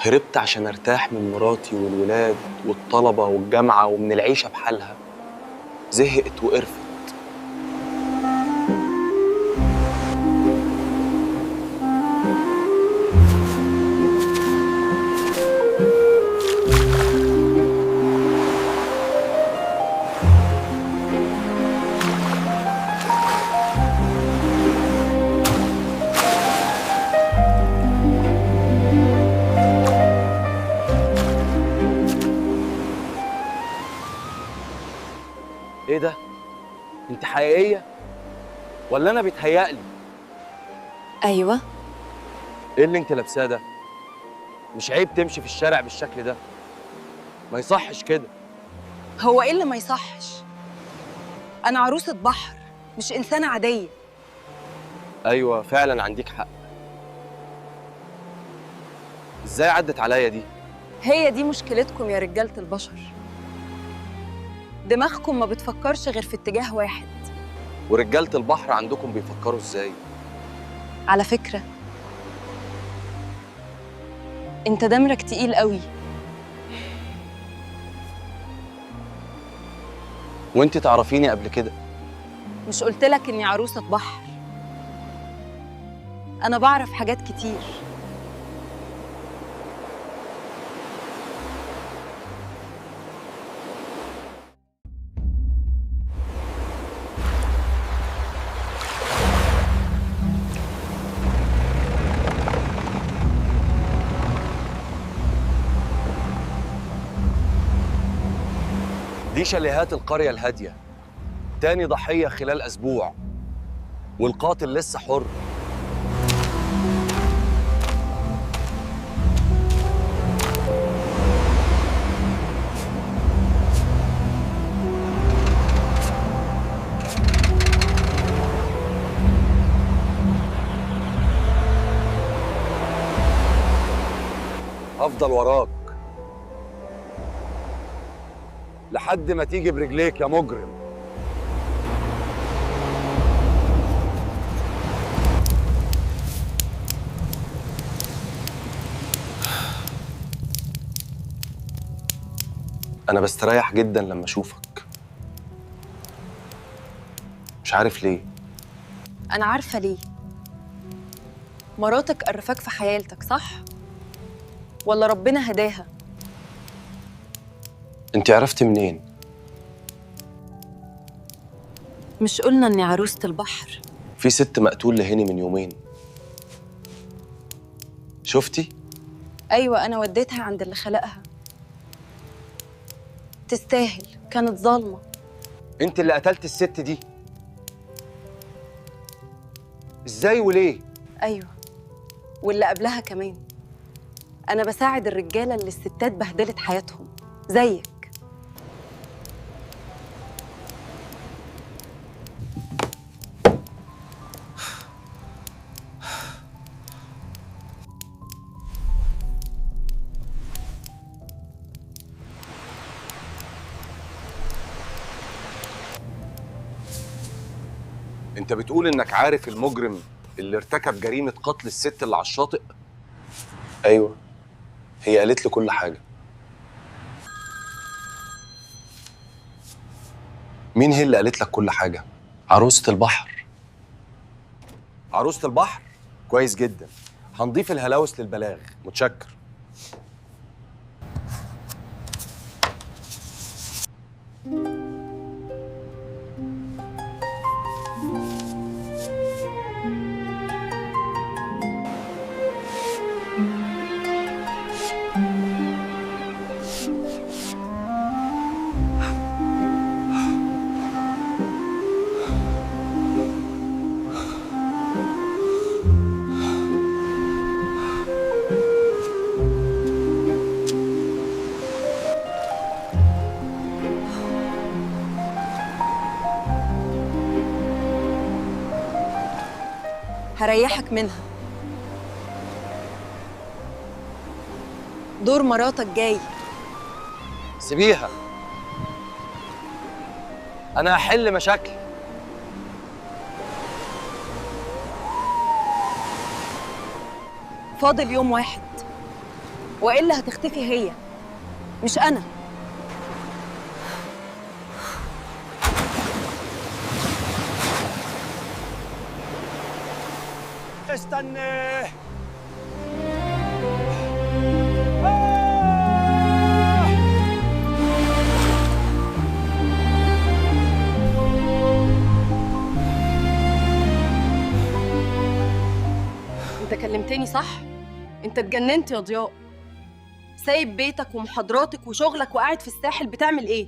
هربت عشان ارتاح من مراتي والولاد والطلبة والجامعة ومن العيشة بحالها. زهقت وقرفت. ايه ده؟ انت حقيقية؟ ولا انا بيتهيألي؟ ايوه. ايه اللي انت لابساه ده؟ مش عيب تمشي في الشارع بالشكل ده؟ ما يصحش كده. هو ايه اللي ما يصحش؟ انا عروسة بحر، مش انسانة عادية. ايوه فعلا عندك حق. ازاي عدت عليا دي؟ هي دي مشكلتكم يا رجالة البشر، دماغكم ما بتفكرش غير في اتجاه واحد. ورجالة البحر عندكم بيفكروا ازاي؟ على فكرة انت دمرك تقيل قوي. وانت تعرفيني قبل كده. مش قلتلك اني عروسة بحر؟ انا بعرف حاجات كتير. دي شاليهات القرية الهادية. تاني ضحية خلال أسبوع، والقاتل لسه حر. هفضل وراك لحد ما تيجي برجليك يا مجرم. أنا بستريح جدا لما أشوفك، مش عارف ليه. انا عارفة ليه. مراتك قرفاك في حياتك، صح؟ ولا ربنا هداها؟ أنت عرفتي منين؟ مش قلنا اني عروسة البحر؟ في ست مقتول لهاني من يومين، شفتي؟ ايوه، انا وديتها عند اللي خلقها. تستاهل، كانت ظالمة. أنت اللي قتلت الست دي؟ إزاي وليه؟ ايوه، واللي قبلها كمان. انا بساعد الرجالة اللي الستات بهدلت حياتهم زيك. أنت بتقول إنك عارف المجرم اللي ارتكب جريمة قتل الست اللي على الشاطئ؟ أيوه، هي قالت لي كل حاجة. مين هي اللي قالت لك كل حاجة؟ عروسة البحر. عروسة البحر؟ كويس جدا، هنضيف الهلاوس للبلاغ. متشكر. هريحك منها. دور مراتك جاي. سيبيها، أنا هحل مشاكل. فاضل يوم واحد، والا هتختفي هي مش انا. استنى. انت كلمتني صح؟ انت اتجننت يا ضياء. سايب بيتك ومحاضراتك وشغلك وقاعد في الساحل بتعمل ايه؟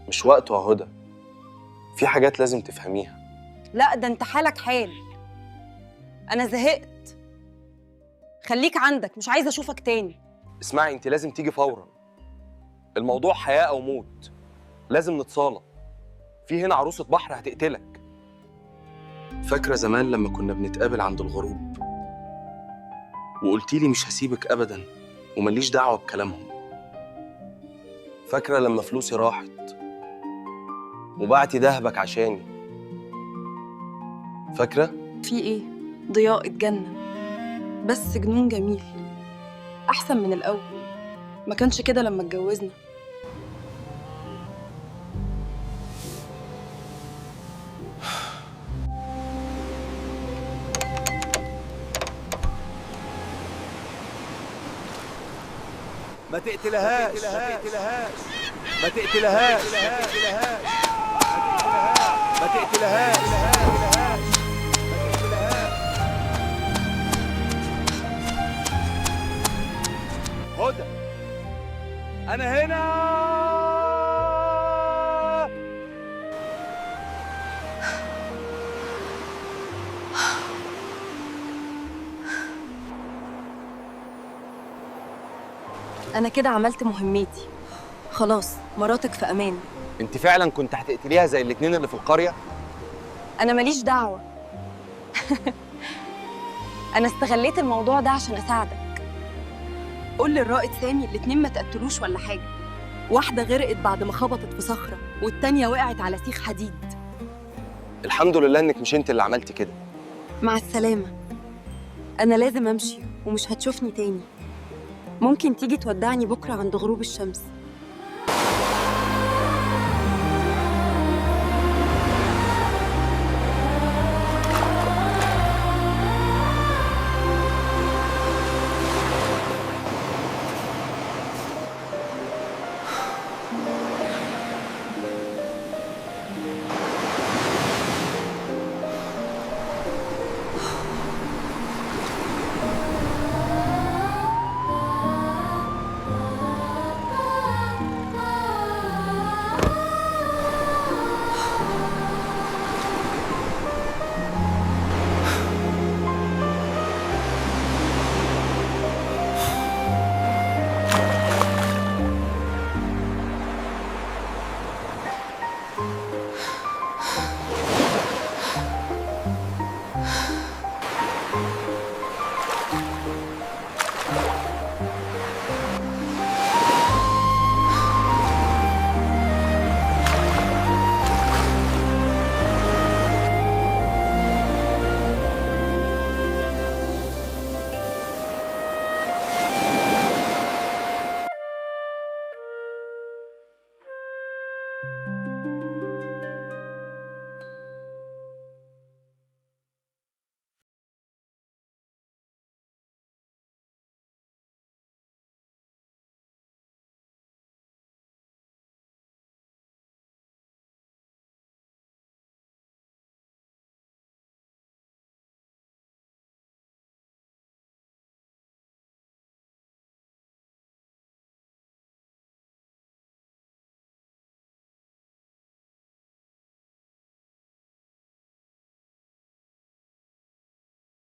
مش وقته يا هدى، في حاجات لازم تفهميها. لا ده انت حالك حال. انا زهقت. خليك عندك، مش عايزه اشوفك تاني. اسمعي، انت لازم تيجي فورا. الموضوع حياة او موت، لازم نتصالح. في هنا عروسة بحر هتقتلك. فاكرة زمان لما كنا بنتقابل عند الغروب وقلتيلي مش هسيبك ابدا ومليش دعوة بكلامهم؟ فاكرة لما فلوسي راحت وبعتي دهبك عشاني؟ فاكرة؟ في ايه؟ ضياء اتجنن، بس جنون جميل احسن من الاول. ما كانش كده لما اتجوزنا. ما تقتلهاش، ما تقتلهاش، ما تقتلهاش. هدى، أنا هنا. انا كده عملت مهمتي خلاص، مراتك في امان. أنت فعلا كنت هتقتليها زي الاتنين اللي في القرية؟ انا ماليش دعوه. انا استغليت الموضوع ده عشان اساعدك. قول للرائد سامي الاتنين ما تقتلوش ولا حاجه. واحده غرقت بعد ما خبطت في صخره، والتانيه وقعت على سيخ حديد. الحمد لله إنك مش أنت اللي عملتي كده. مع السلامه. انا لازم امشي ومش هتشوفني تاني. ممكن تيجي تودعني بكره عند غروب الشمس.